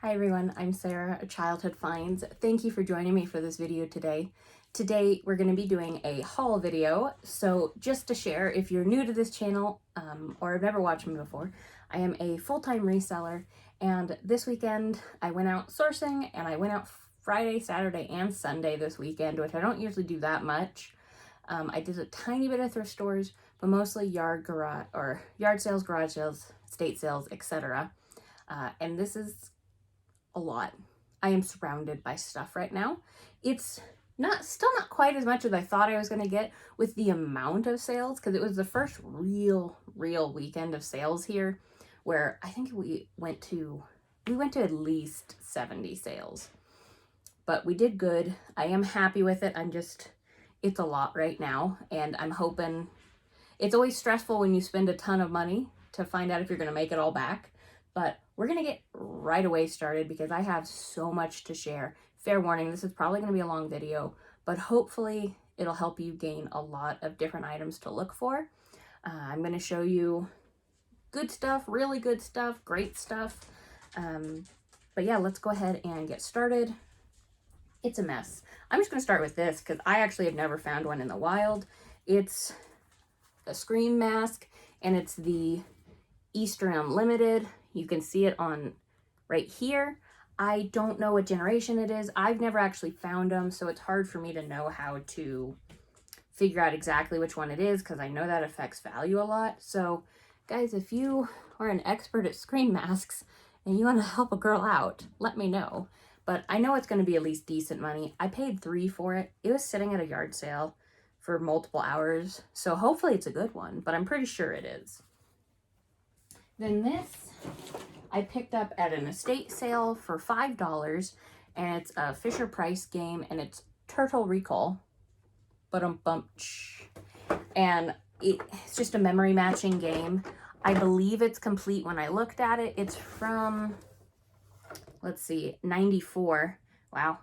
Hi everyone, I'm Sarah at Childhood Finds. Thank you for joining me for this video today. Today we're going to be doing a haul video. So just to share, if you're new to this channel or have never watched me before, I am a full-time reseller, and this weekend I went out sourcing, and I went out Friday, Saturday, and Sunday this weekend, which I don't usually do that much. I did a tiny bit of thrift stores, but mostly yard sales, garage sales, estate sales, etc. And this is a lot. I am surrounded by stuff right now. It's still not quite as much as I thought I was going to get with the amount of sales, because it was the first real weekend of sales here, where I think we went to at least 70 sales. But we did good. I am happy with it. It's a lot right now, and I'm hoping. It's always stressful when you spend a ton of money to find out if you're going to make it all back. But we're going to get right away started because I have so much to share. Fair warning, this is probably going to be a long video, but hopefully it'll help you gain a lot of different items to look for. I'm going to show you good stuff, really good stuff, great stuff. But yeah, let's go ahead and get started. It's a mess. I'm just going to start with this because I actually have never found one in the wild. It's a screen mask, and it's the Easter Unlimited. You can see it on right here. I don't know what generation it is. I've never actually found them, so it's hard for me to know how to figure out exactly which one it is, because I know that affects value a lot. So guys, if you are an expert at screen masks and you want to help a girl out, let me know. But I know it's going to be at least decent money. I paid $3 for it. It was sitting at a yard sale for multiple hours, so hopefully it's a good one, but I'm pretty sure it is. Then this I picked up at an estate sale for $5, and it's a Fisher Price game, and it's Turtle Recall, and it's just a memory matching game. I believe it's complete. When I looked at it, it's from, let's see, 94. Wow,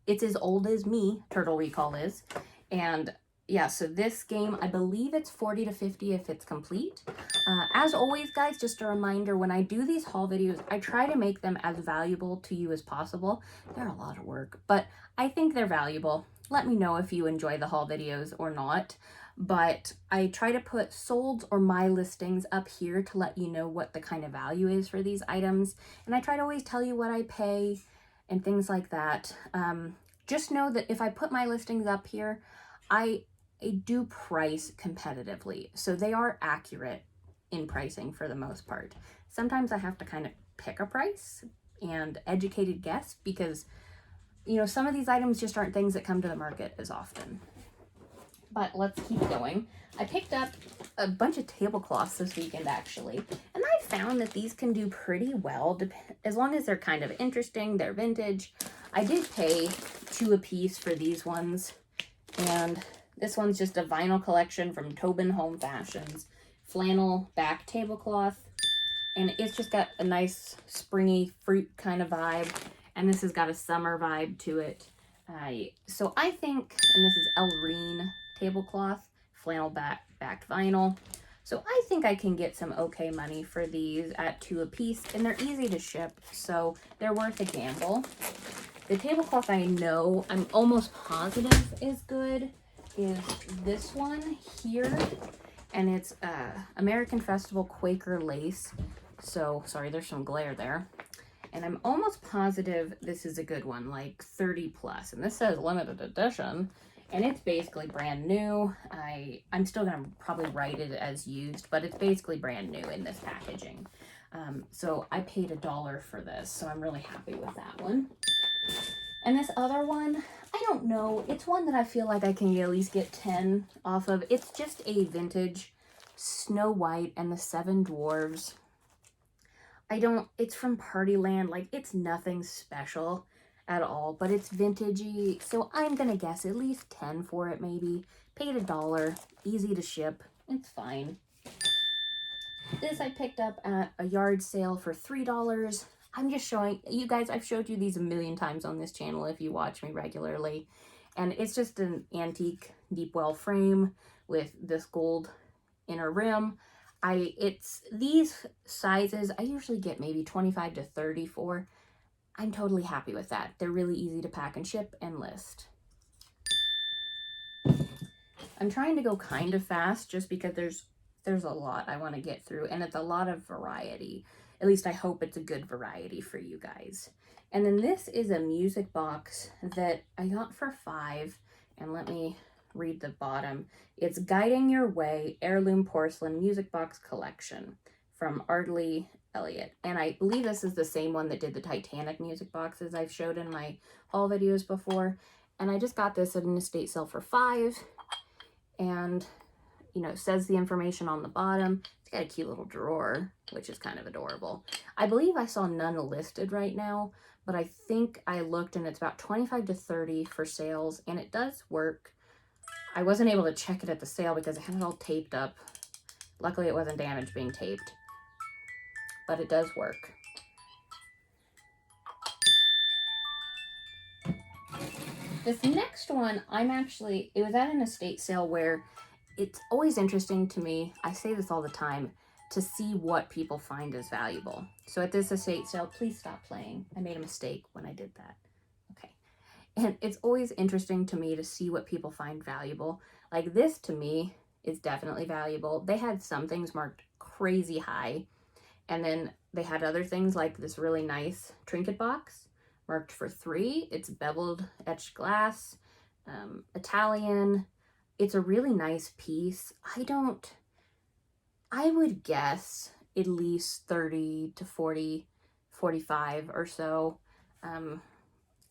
it's as old as me, Turtle Recall is. And yeah, so this game, I believe it's 40 to 50 if it's complete. As always, guys, just a reminder, when I do these haul videos, I try to make them as valuable to you as possible. They're a lot of work, but I think they're valuable. Let me know if you enjoy the haul videos or not. But I try to put sold or my listings up here to let you know what the kind of value is for these items. And I try to always tell you what I pay and things like that. Just know that if I put my listings up here, I do price competitively, so they are accurate in pricing for the most part. Sometimes I have to kind of pick a price and educated guess, because you know, some of these items just aren't things that come to the market as often. But let's keep going. I picked up a bunch of tablecloths this weekend, actually, and I found that these can do pretty well as long as they're kind of interesting, they're vintage. I did pay $2 a piece for these ones, and this one's just a vinyl collection from Tobin Home Fashions, flannel back tablecloth, and it's just got a nice springy fruit kind of vibe, and this has got a summer vibe to it. So I think, and this is Elreen tablecloth, flannel backed vinyl. So I think I can get some okay money for these at $2 a piece, and they're easy to ship, so they're worth a gamble. The tablecloth I know, I'm almost positive is good, is this one here, and it's American Festival Quaker lace. So sorry, there's some glare there, and I'm almost positive this is a good one, like 30 plus, and this says limited edition, and it's basically brand new. I'm still gonna probably write it as used, but it's basically brand new in this packaging. So I paid $1 for this, so I'm really happy with that one. And this other one, I don't know. It's one that I feel like I can at least get 10 off of. It's just a vintage Snow White and the Seven Dwarves. It's from Partyland. Like, it's nothing special at all, but it's vintagey. So I'm going to guess at least 10 for it, maybe. Paid $1, easy to ship. It's fine. This I picked up at a yard sale for $3. I'm just showing you guys, I've showed you these a million times on this channel if you watch me regularly. And it's just an antique deep well frame with this gold inner rim. It's these sizes, I usually get maybe 25 to 30 for. I'm totally happy with that. They're really easy to pack and ship and list. I'm trying to go kind of fast just because there's a lot I want to get through, and it's a lot of variety. At least I hope it's a good variety for you guys. And then this is a music box that I got for $5, and let me read the bottom. It's Guiding Your Way Heirloom Porcelain Music Box Collection from Ardley Elliott. And I believe this is the same one that did the Titanic music boxes I've showed in my haul videos before. And I just got this at an estate sale for $5. And, you know, it says the information on the bottom. It's got a cute little drawer, which is kind of adorable. I believe I saw none listed right now, but I think I looked and it's about 25 to 30 for sales, and it does work. I wasn't able to check it at the sale because I had it all taped up. Luckily, it wasn't damaged being taped, but it does work. This next one, it was at an estate sale where it's always interesting to me, I say this all the time, to see what people find as valuable. So at this estate sale, please stop playing. I made a mistake when I did that. Okay. And it's always interesting to me to see what people find valuable. Like this to me is definitely valuable. They had some things marked crazy high, and then they had other things like this really nice trinket box marked for $3. It's beveled etched glass, Italian. It's a really nice piece. I would guess at least 30 to 40, 45 or so.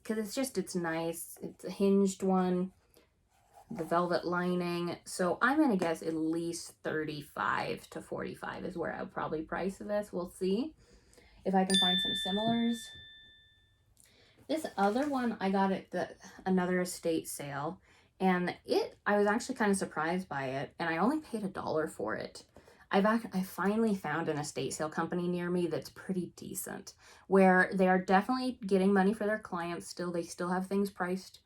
Because it's nice. It's a hinged one, the velvet lining. So I'm going to guess at least 35 to 45 is where I would probably price this. We'll see if I can find some similars. This other one I got at another estate sale, and I was actually kind of surprised by it, and I only paid $1 for it. I finally found an estate sale company near me that's pretty decent, where they are definitely getting money for their clients still. They still have things priced,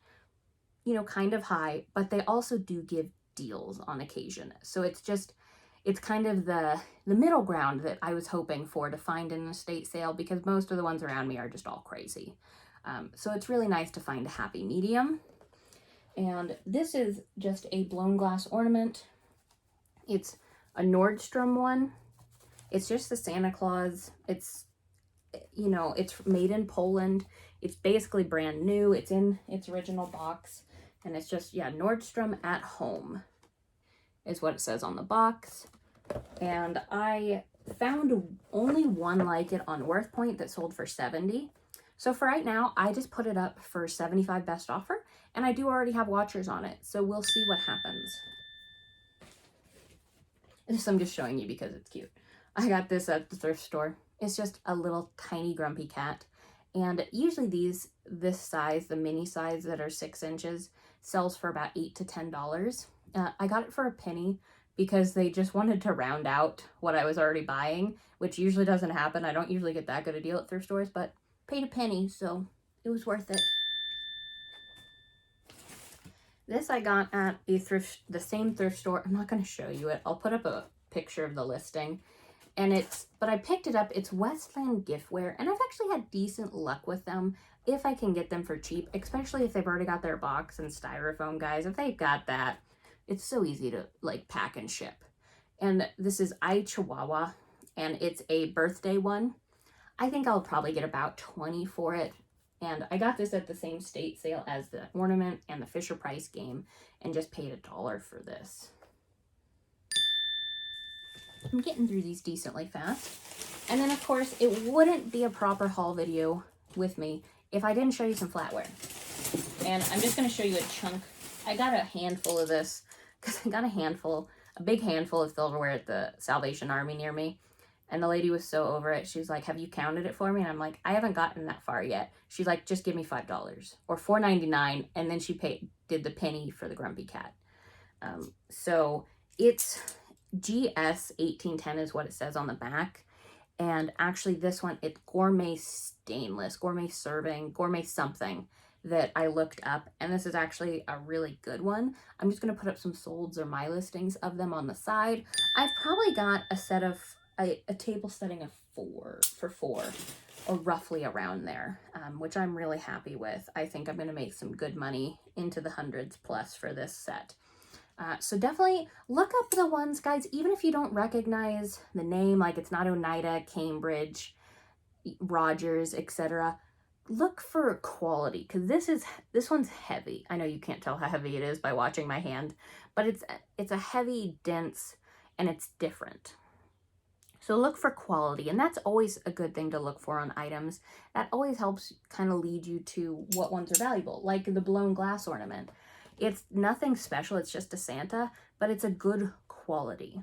you know, kind of high, but they also do give deals on occasion. So it's kind of the middle ground that I was hoping for to find in an estate sale, because most of the ones around me are just all crazy. So it's really nice to find a happy medium. And this is just a blown glass ornament. It's a Nordstrom one. It's just the Santa Claus. It's, you know, it's made in Poland. It's basically brand new. It's in its original box. And it's just, yeah, Nordstrom at home is what it says on the box. And I found only one like it on WorthPoint that sold for $70. So for right now, I just put it up for $75 best offer, and I do already have watchers on it, so we'll see what happens. This I'm just showing you because it's cute. I got this at the thrift store. It's just a little tiny grumpy cat, and usually this size, the mini size that are 6 inches, sells for about $8 to $10. I got it for a penny because they just wanted to round out what I was already buying, which usually doesn't happen. I don't usually get that good a deal at thrift stores, but paid a penny, so it was worth it. This I got at the same thrift store. I'm not going to show you it. I'll put up a picture of the listing. But I picked it up. It's Westland Giftware, and I've actually had decent luck with them if I can get them for cheap, especially if they've already got their box and styrofoam, guys. If they've got that, it's so easy to like pack and ship. And this is I Chihuahua, and it's a birthday one. I think I'll probably get about 20 for it. And I got this at the same state sale as the ornament and the Fisher Price game, and just paid $1 for this. I'm getting through these decently fast. And then of course, it wouldn't be a proper haul video with me if I didn't show you some flatware. And I'm just gonna show you a chunk. I got a handful of this because I got a big handful of silverware at the Salvation Army near me. And the lady was so over it. She's like, have you counted it for me? And I'm like, I haven't gotten that far yet. She's like, just give me $5 or $4.99. And then she did the penny for the grumpy cat. So it's GS 1810 is what it says on the back. And actually this one, it's gourmet stainless, gourmet serving, gourmet something that I looked up. And this is actually a really good one. I'm just going to put up some solds or my listings of them on the side. I've probably got a set of a table setting of for 4, or roughly around there, which I'm really happy with. I think I'm going to make some good money into the hundreds plus for this set. So definitely look up the ones, guys, even if you don't recognize the name, like it's not Oneida, Cambridge, Rogers, etc. Look for quality, because this one's heavy. I know you can't tell how heavy it is by watching my hand, but it's a heavy, dense, and it's different. So look for quality, and that's always a good thing to look for on items. That always helps kind of lead you to what ones are valuable, like the blown glass ornament. It's nothing special, it's just a Santa, but it's a good quality.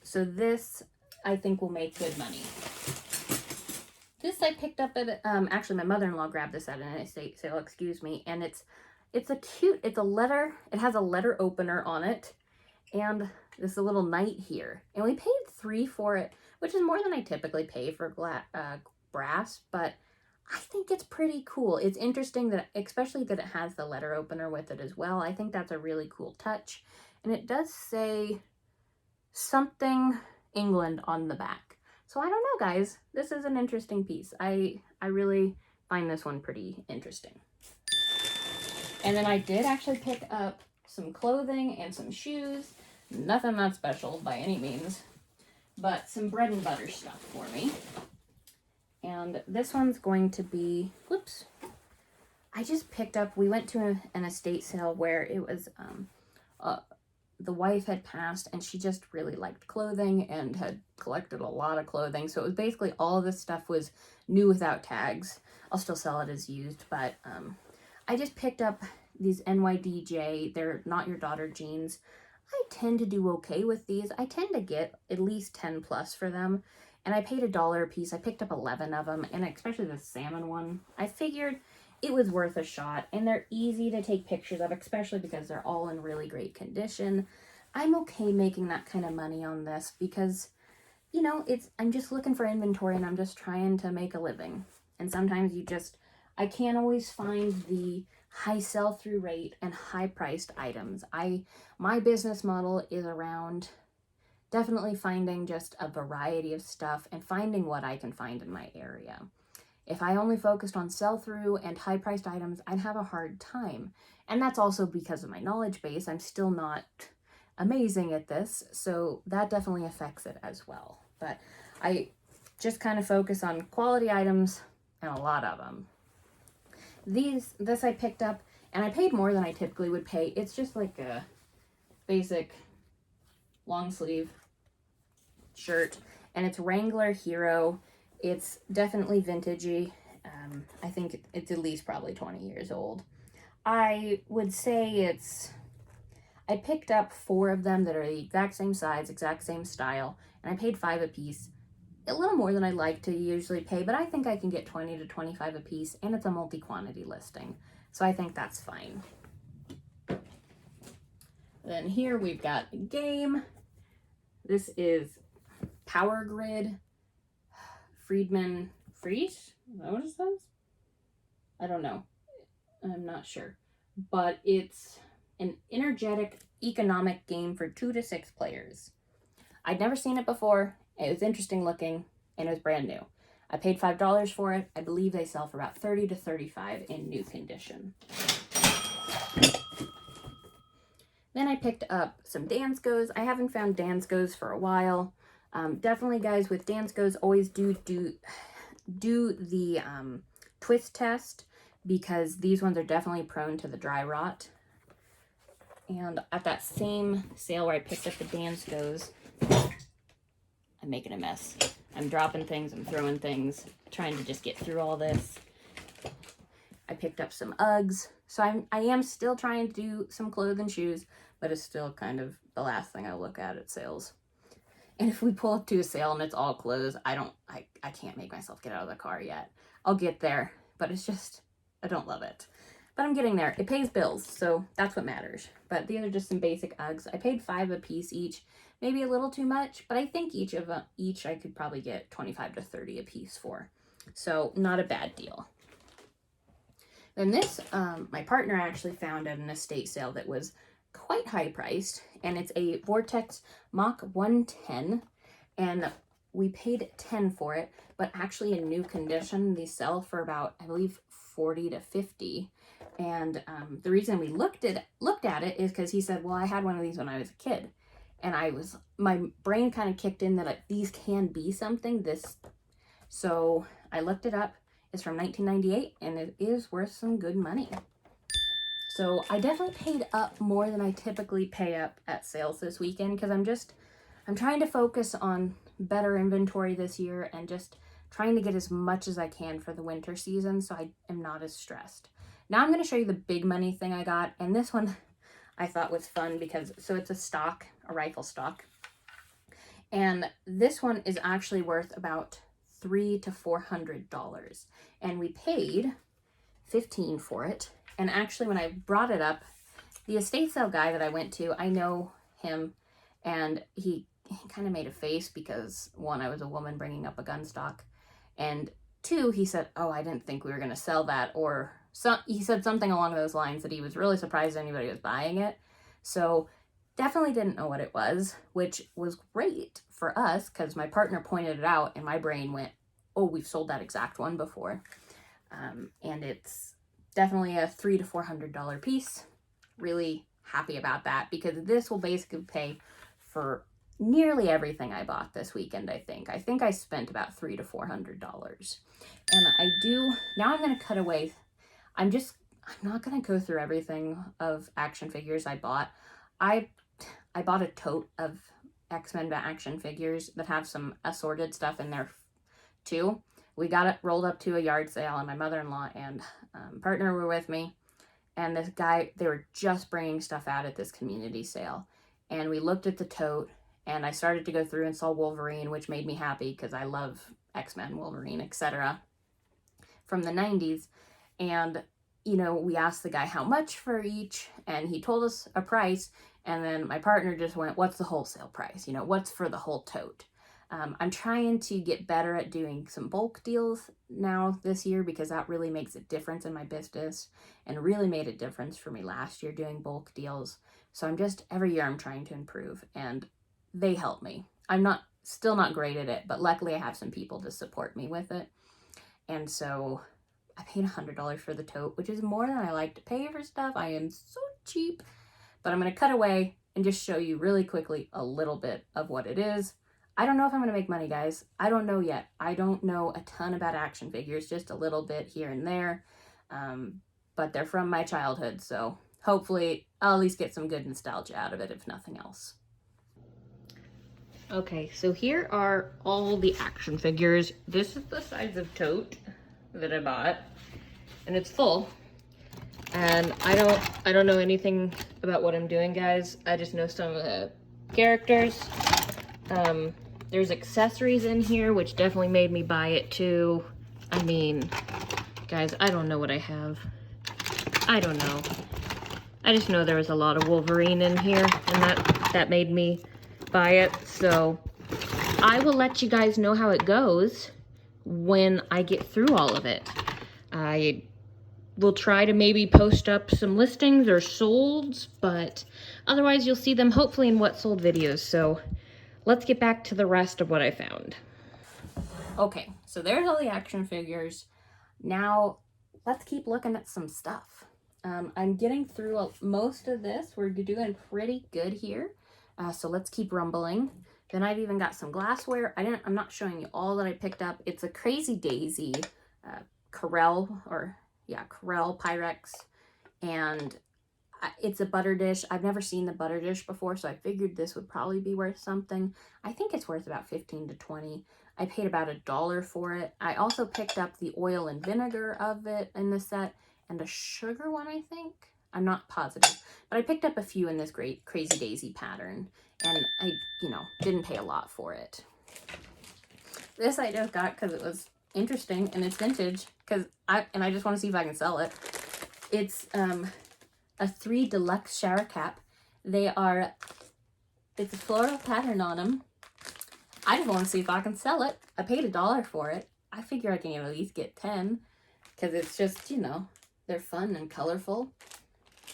So this, I think, will make good money. This I picked up at, actually my mother-in-law grabbed this at an estate sale, excuse me, and it has a letter opener on it, and this little knight here. And we paid $3 for it, which is more than I typically pay for brass, but I think it's pretty cool. It's interesting that, especially that it has the letter opener with it as well. I think that's a really cool touch. And it does say something England on the back. So I don't know, guys. This is an interesting piece. I really find this one pretty interesting. And then I did actually pick up some clothing and some shoes. Nothing that special by any means, but some bread and butter stuff for me. And this one's going to be, whoops, I just picked up, we went to an estate sale where it was, the wife had passed and she just really liked clothing and had collected a lot of clothing. So it was basically all of this stuff was new without tags. I'll still sell it as used, but I just picked up these NYDJ, they're Not Your Daughter jeans. I tend to do okay with these. I tend to get at least 10 plus for them. And I paid $1 a piece. I picked up 11 of them, and especially the salmon one. I figured it was worth a shot, and they're easy to take pictures of, especially because they're all in really great condition. I'm okay making that kind of money on this because, you know, I'm just looking for inventory and I'm just trying to make a living. And sometimes I can't always find the high sell-through rate and high-priced items. My business model is around definitely finding just a variety of stuff and finding what I can find in my area. If I only focused on sell-through and high-priced items, I'd have a hard time. And that's also because of my knowledge base. I'm still not amazing at this, so that definitely affects it as well. But I just kind of focus on quality items, and a lot of them. This I picked up, and I paid more than I typically would pay. It's just like a basic long sleeve shirt, and it's Wrangler Hero. It's definitely vintagey. I think it's at least probably 20 years old. I would say I picked up 4 of them that are the exact same size, exact same style, and I paid $5 a piece. A little more than I like to usually pay, but I think I can get 20 to 25 a piece, and it's a multi-quantity listing, so I think that's fine. Then here we've got a game. This is Power Grid Friedman Friese? Is that what it says? I don't know. I'm not sure. But it's an energetic economic game for 2 to 6 players. I'd never seen it before. It was interesting looking, and it was brand new. I paid $5 for it. I believe they sell for about $30 to $35 in new condition. Then I picked up some Danskos. I haven't found Danskos for a while. Definitely, guys, with Danskos, always do the twist test, because these ones are definitely prone to the dry rot. And at that same sale where I picked up the Danskos, I'm making a mess. I'm dropping things, I'm throwing things, trying to just get through all this. I picked up some Uggs. So I am still trying to do some clothes and shoes, but it's still kind of the last thing I look at sales. And if we pull up to a sale and it's all clothes, I can't make myself get out of the car yet. I'll get there, but it's just, I don't love it. But I'm getting there. It pays bills, so that's what matters. But these are just some basic Uggs. I paid $5 a piece each. Maybe a little too much, but I think each I could probably get $25 to $30 a piece for. So not a bad deal. Then this, my partner actually found at an estate sale that was quite high priced, and it's a Vortex Mach 110, and we paid 10 for it, but actually in new condition, these sell for about, I believe, 40 to 50. And the reason we looked at it is because he said, well, I had one of these when I was a kid. And my brain kind of kicked in that these can be something. So I looked it up. It's from 1998 and it is worth some good money. So I definitely paid up more than I typically pay up at sales this weekend because I'm trying to focus on better inventory this year and just trying to get as much as I can for the winter season so I am not as stressed. Now I'm going to show you the big money thing I got, and this one I thought was fun because, so it's a rifle stock, and this one is actually worth about $300 to $400, and we paid $15 for it. And actually when I brought it up, the estate sale guy that I went to, I know him, and he kind of made a face because, one, I was a woman bringing up a gun stock, and two, he said, oh, I didn't think we were going to sell that, or he said something along those lines that he was really surprised anybody was buying it. So definitely didn't know what it was, which was great for us because my partner pointed it out and my brain went, oh, we've sold that exact one before. And it's definitely a $300 to $400 piece. Really happy about that because this will basically pay for nearly everything I bought this weekend. I think I spent about $300 to $400. And now I'm going to cut away. I'm not going to go through everything of action figures I bought. I bought a tote of X-Men action figures that have some assorted stuff in there too. We got it rolled up to a yard sale, and my mother-in-law and partner were with me. And this guy, they were just bringing stuff out at this community sale. And we looked at the tote, and I started to go through and saw Wolverine, which made me happy because I love X-Men, Wolverine, etc. from the 90s. And, we asked the guy how much for each, and he told us a price. And then my partner just went, what's the wholesale price? What's for the whole tote? I'm trying to get better at doing some bulk deals now this year because that really makes a difference in my business and really made a difference for me last year doing bulk deals. So every year I'm trying to improve, and they help me. I'm still not great at it, but luckily I have some people to support me with it. And so I paid $100 for the tote, which is more than I like to pay for stuff. I am so cheap, but I'm going to cut away and just show you really quickly a little bit of what it is. I don't know if I'm going to make money, guys. I don't know yet. I don't know a ton about action figures, just a little bit here and there. But they're from my childhood, so hopefully I'll at least get some good nostalgia out of it, if nothing else. Okay, so here are all the action figures. This is the size of tote that I bought, and it's full. And I don't know anything about what I'm doing, guys. I just know some of the characters. There's accessories in here, which definitely made me buy it too. I mean, guys, I don't know what I have. I don't know. I just know there was a lot of Wolverine in here, and that made me buy it. So I will let you guys know how it goes when I get through all of it. I will try to maybe post up some listings or solds, but otherwise you'll see them hopefully in what sold videos. So let's get back to the rest of what I found. Okay, so there's all the action figures. Now let's keep looking at some stuff. I'm getting through most of this. We're doing pretty good here. So let's keep rumbling. Then I've even got some glassware. I'm not showing you all that I picked up. It's a Crazy Daisy Corel Pyrex, and it's a butter dish. I've never seen the butter dish before, so I figured this would probably be worth something. I think it's worth about 15 to 20. I paid about $1 for it. I also picked up the oil and vinegar of it in the set, and a sugar one, I think. I'm not positive, but I picked up a few in this great Crazy Daisy pattern, and I, didn't pay a lot for it. This I just got because it was interesting and it's vintage, I just want to see if I can sell it. It's a 3 deluxe shower cap. It's a floral pattern on them. I just want to see if I can sell it. I paid $1 for it. I figure I can at least get 10 because it's just, they're fun and colorful.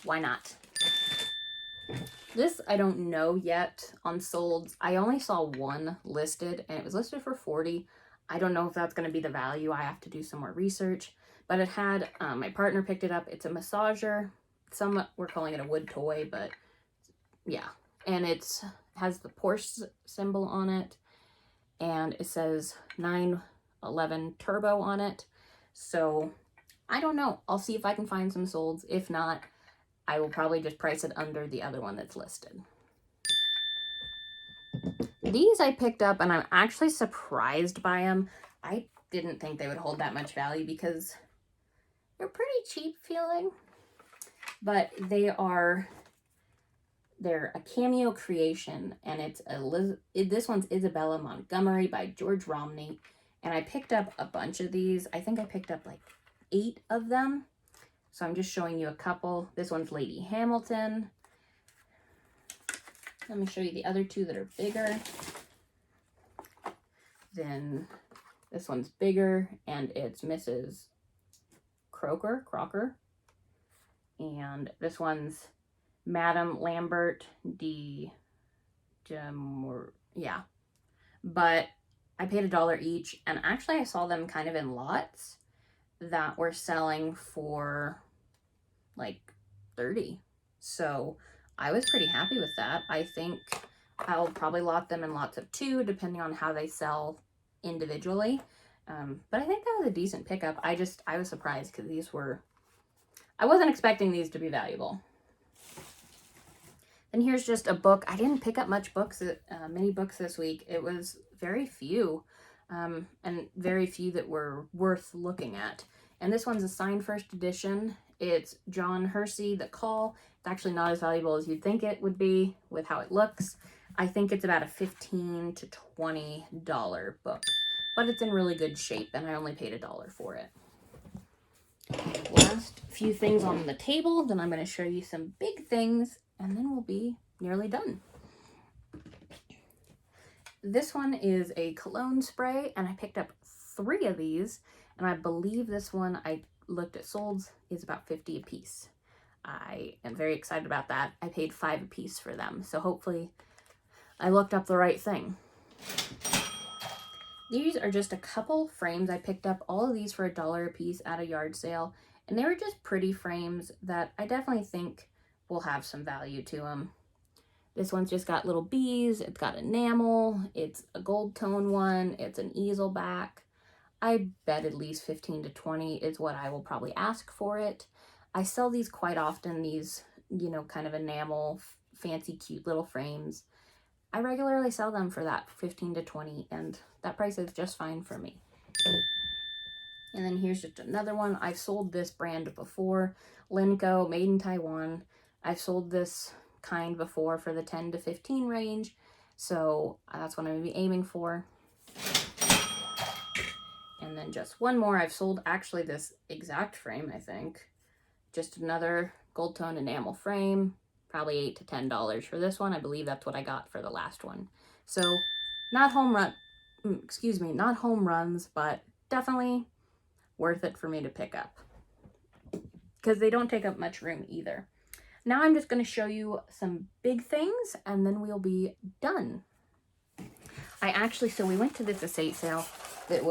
Why not? This I don't know yet on solds. I only saw one listed, and it was listed for 40. I don't know if that's going to be the value. I have to do some more research. But it had, my partner picked it up. It's a massager. Some were calling it a wood toy, but yeah. And it has the Porsche symbol on it. And it says 911 turbo on it. So I don't know. I'll see if I can find some solds. If not, I will probably just price it under the other one that's listed. These I picked up, and I'm actually surprised by them. I didn't think they would hold that much value because they're pretty cheap feeling. But they're a cameo creation, and it's this one's Isabella Montgomery by George Romney. And I picked up a bunch of these. I think I picked up like 8 of them. So I'm just showing you a couple. This one's Lady Hamilton. Let me show you the other 2 that are bigger. Then this one's bigger, and it's Mrs. Crocker. And this one's Madame Lambert yeah. But I paid $1 each, and actually I saw them kind of in lots that were selling for like 30. So I was pretty happy with that. I think I'll probably lot them in lots of 2, depending on how they sell individually. But I think that was a decent pickup. I was surprised because I wasn't expecting these to be valuable. And here's just a book. I didn't pick up much books, many books this week. It was very few, and very few that were worth looking at. And this one's a signed first edition. It's John Hersey, The Call. It's actually not as valuable as you'd think it would be with how it looks. I think it's about a $15 to $20 book, but it's in really good shape, and I only paid $1 for it. Last few things on the table, then I'm going to show you some big things, and then we'll be nearly done. This one is a cologne spray, and I picked up 3 of these, and I believe this one, I looked at solds, is about 50 a piece. I am very excited about that. I paid 5 a piece for them, so hopefully I looked up the right thing. These are just a couple frames I picked up. All of these for $1 a piece at a yard sale, and they were just pretty frames that I definitely think will have some value to them. This one's just got little bees, it's got enamel, it's a gold tone one, it's an easel back. I bet at least 15 to 20 is what I will probably ask for it. I sell these quite often, these, kind of enamel, fancy, cute little frames. I regularly sell them for that 15 to 20, and that price is just fine for me. And then here's just another one. I've sold this brand before, Linco, made in Taiwan. I've sold this kind before for the 10 to 15 range, so that's what I'm going to be aiming for. And then just one more. I've sold actually this exact frame, I think. Just another gold tone enamel frame. Probably $8 to $10 for this one. I believe that's what I got for the last one. So not home runs, but definitely worth it for me to pick up, because they don't take up much room either. Now I'm just going to show you some big things, and then we'll be done. So we went to this estate sale that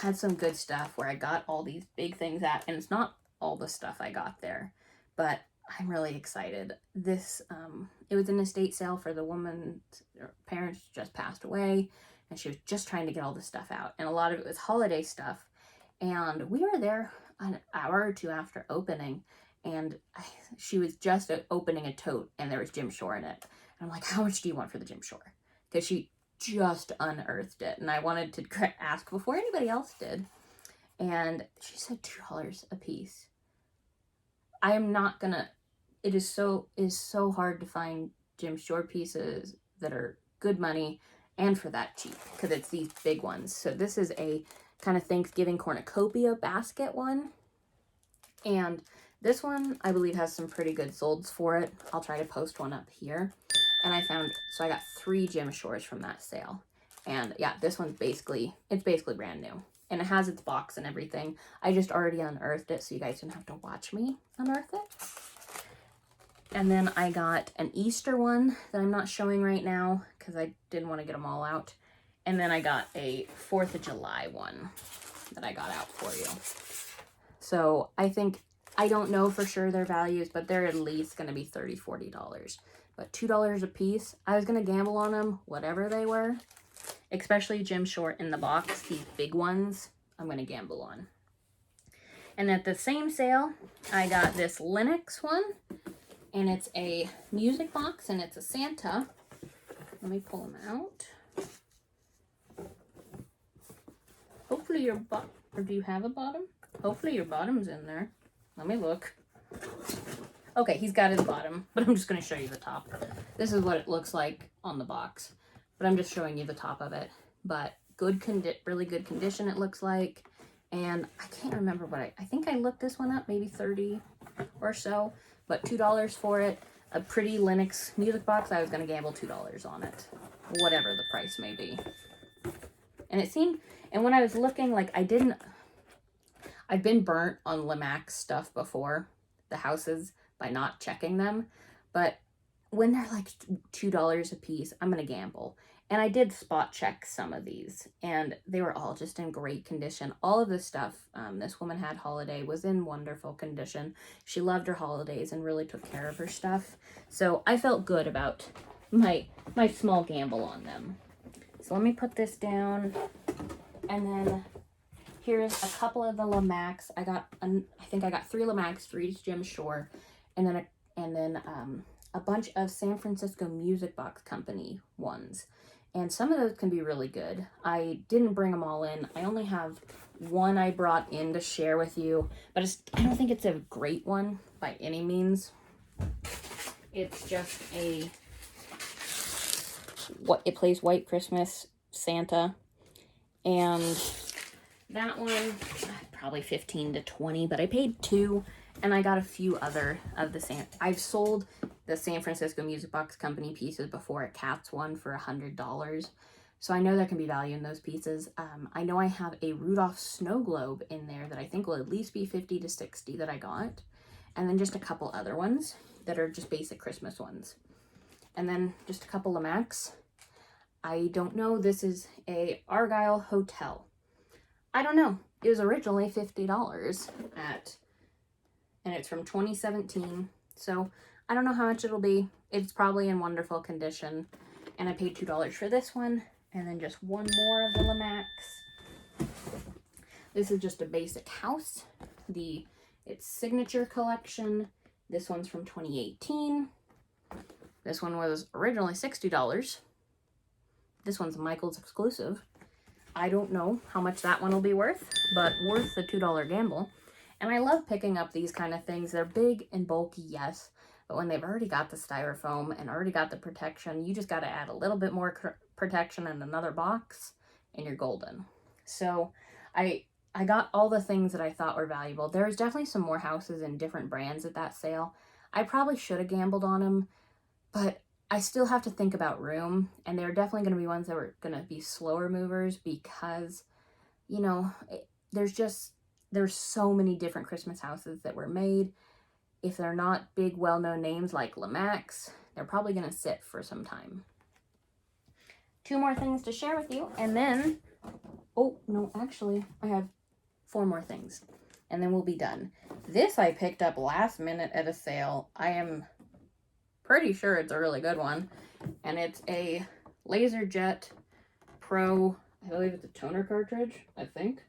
had some good stuff where I got all these big things at, and it's not all the stuff I got there, but I'm really excited. It was an estate sale for the woman's parents just passed away, and she was just trying to get all the stuff out, and a lot of it was holiday stuff. And we were there an hour or 2 after opening, and she was just opening a tote, and there was Jim Shore in it. And I'm like, how much do you want for the Jim Shore? Because she just unearthed it, and I wanted to ask before anybody else did. And she said $2 a piece. I am not gonna. It is so hard to find Jim Shore pieces that are good money and for that cheap, because it's these big ones. So this is a kind of Thanksgiving cornucopia basket one, and this one I believe has some pretty good solds for it. I'll try to post one up here. And I got 3 Jim Shores from that sale, and yeah, this one's basically brand new, and it has its box and everything. I just already unearthed it, so you guys don't have to watch me unearth it. And then I got an Easter one that I'm not showing right now because I didn't want to get them all out. And then I got a 4th of July one that I got out for you. So I think, I don't know for sure their values, but they're at least going to be $30, $40. But $2 a piece, I was going to gamble on them, whatever they were. Especially Jim Short in the box, these big ones, I'm going to gamble on. And at the same sale, I got this Linux one. And it's a music box, and it's a Santa. Let me pull them out. Hopefully your bottom, or do you have a bottom? Hopefully your bottom's in there. Let me look. Okay, he's got his bottom, but I'm just going to show you the top. This is what it looks like on the box, but I'm just showing you the top of it. But really good condition it looks like. And I can't remember what I think I looked this one up, maybe 30 or so. But $2 for it, a pretty Linux music box. I was going to gamble $2 on it, whatever the price may be. And it seemed, and when I was looking, like I've been burnt on Lemax stuff before, the houses, by not checking them. But when they're like $2 a piece, I'm going to gamble. And I did spot check some of these, and they were all just in great condition. All of this stuff this woman had holiday was in wonderful condition. She loved her holidays and really took care of her stuff. So I felt good about my small gamble on them. So let me put this down, and then here's a couple of the Lemax. I think I got 3 Lemax, 3 Jim Shore, and then a bunch of San Francisco Music Box Company ones. And some of those can be really good. I didn't bring them all in. I only have one I brought in to share with you, but I don't think it's a great one by any means. It's just it plays White Christmas, Santa, and that one, probably 15 to 20, but I paid $2, and I got a few other of the I've sold the San Francisco Music Box Company pieces before at Cat's one for $100. So I know there can be value in those pieces. I know I have a Rudolph snow globe in there that I think will at least be 50 to 60 that I got. And then just a couple other ones that are just basic Christmas ones. And then just a couple of Lemax. I don't know. This is a Argyle Hotel. I don't know. It was originally $50 and it's from 2017. So I don't know how much it'll be. It's probably in wonderful condition. And I paid $2 for this one. And then just one more of the Lemax. This is just a basic house. It's Signature Collection. This one's from 2018. This one was originally $60. This one's Michael's exclusive. I don't know how much that one will be worth, but worth the $2 gamble. And I love picking up these kind of things. They're big and bulky, yes. But when they've already got the styrofoam and already got the protection, you just got to add a little bit more protection in another box and you're golden. So I got all the things that I thought were valuable. There's definitely some more houses and different brands at that sale. I probably should have gambled on them, but I still have to think about room. And they're definitely going to be ones that were going to be slower movers because, you know, there's so many different Christmas houses that were made. If they're not big, well-known names like Lemax, they're probably going to sit for some time. 2 more things to share with you, and then, oh, no, actually, I have 4 more things, and then we'll be done. This I picked up last minute at a sale. I am pretty sure it's a really good one, and it's a LaserJet Pro, I believe it's a toner cartridge, I think.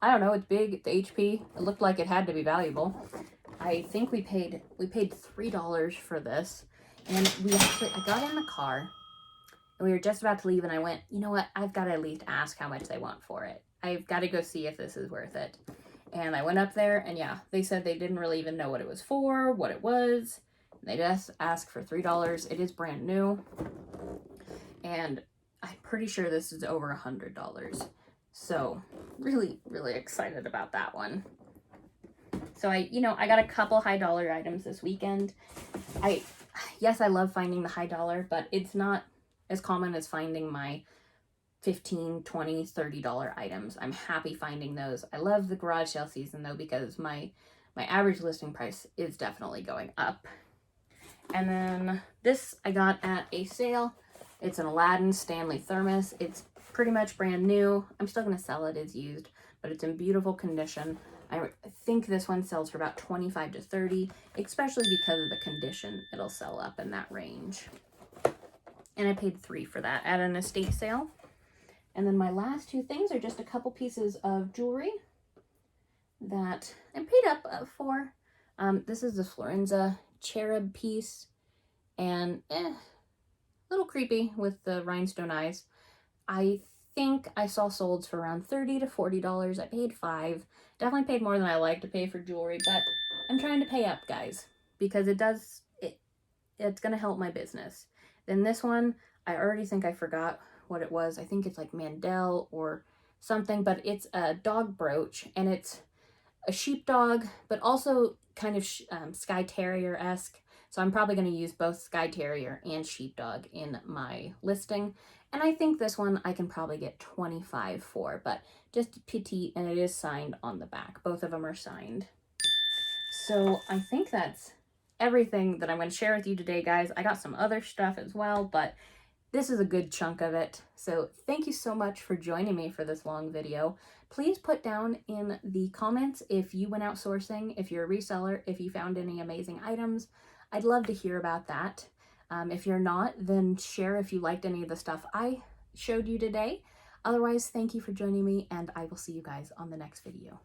I don't know, it's big, it's HP. It looked like it had to be valuable. I think we paid $3 for this. And I got in the car and we were just about to leave and I went, you know what, I've got to at least ask how much they want for it. I've got to go see if this is worth it. And I went up there and yeah, they said they didn't really even know what it was for, what it was. They just asked for $3. It is brand new. And I'm pretty sure this is over $100. So really, really excited about that one. So I got a couple high dollar items this weekend. Yes, I love finding the high dollar, but it's not as common as finding my $15, $20, $30 items. I'm happy finding those. I love the garage sale season though, because my my average listing price is definitely going up. And then this I got at a sale. It's an Aladdin Stanley thermos. It's pretty much brand new. I'm still going to sell it as used, but it's in beautiful condition. I think this one sells for about 25 to 30, especially because of the condition. It'll sell up in that range. And I paid $3 for that at an estate sale. And then my last two things are just a couple pieces of jewelry that I paid up for. This is the Florenza cherub piece, and a little creepy with the rhinestone eyes. I think I saw solds for around $30 to $40. I paid $5. Definitely paid more than I like to pay for jewelry, but I'm trying to pay up, guys, because it's gonna help my business. Then this one, I already think I forgot what it was. I think it's like Mandel or something, but it's a dog brooch, and it's a sheepdog, but also kind of Skye Terrier-esque. So I'm probably going to use both Skye Terrier and sheepdog in my listing. And I think this one I can probably get $25 for, but just petite, and it is signed on the back. Both of them are signed. So I think that's everything that I'm going to share with you today, guys. I got some other stuff as well, but this is a good chunk of it. So thank you so much for joining me for this long video. Please put down in the comments if you went out sourcing, if you're a reseller, if you found any amazing items. I'd love to hear about that. If you're not, then share if you liked any of the stuff I showed you today. Otherwise, thank you for joining me, and I will see you guys on the next video.